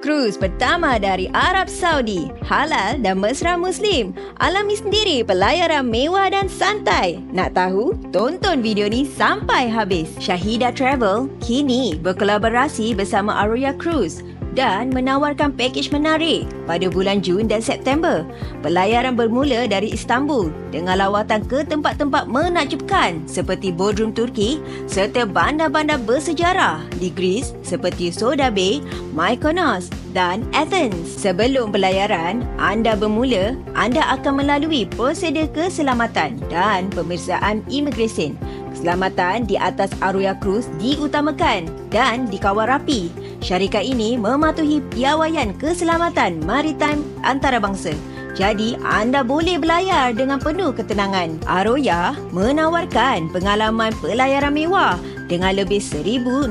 Krus pertama dari Arab Saudi, halal dan mesra Muslim. Alami sendiri pelayaran mewah dan santai. Nak tahu? Tonton video ni sampai habis. Shahida Travel kini berkolaborasi bersama Aroya Cruise dan menawarkan pakej menarik pada bulan Jun dan September. Pelayaran bermula dari Istanbul dengan lawatan ke tempat-tempat menakjubkan seperti Bodrum Turki serta bandar-bandar bersejarah di Greece seperti Soda Bay, Mykonos dan Athens. Sebelum pelayaran anda bermula, anda akan melalui prosedur keselamatan dan pemeriksaan imigresen. Keselamatan di atas Aroya Cruise diutamakan dan dikawal rapi. Syarikat ini mematuhi piawaian keselamatan maritim antarabangsa. Jadi, anda boleh berlayar dengan penuh ketenangan. Aroya menawarkan pengalaman pelayaran mewah dengan lebih 1,600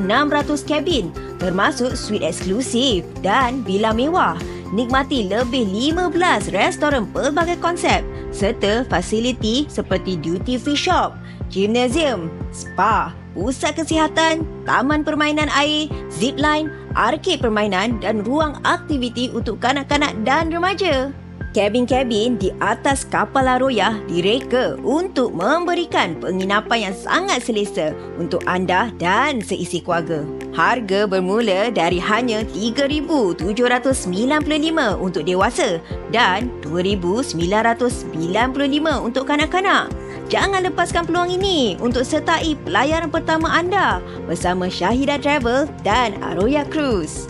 kabin termasuk suite eksklusif dan villa mewah. Nikmati lebih 15 restoran pelbagai konsep serta fasiliti seperti duty free shop, gymnasium, spa, pusat kesihatan, taman permainan air, zipline, arcade permainan dan ruang aktiviti untuk kanak-kanak dan remaja. Kabin-kabin di atas kapal Aroya direka untuk memberikan penginapan yang sangat selesa untuk anda dan seisi keluarga. Harga bermula dari hanya RM3,795 untuk dewasa dan RM2,995 untuk kanak-kanak. Jangan lepaskan peluang ini untuk sertai pelayaran pertama anda bersama Shahida Travel dan Aroya Cruise.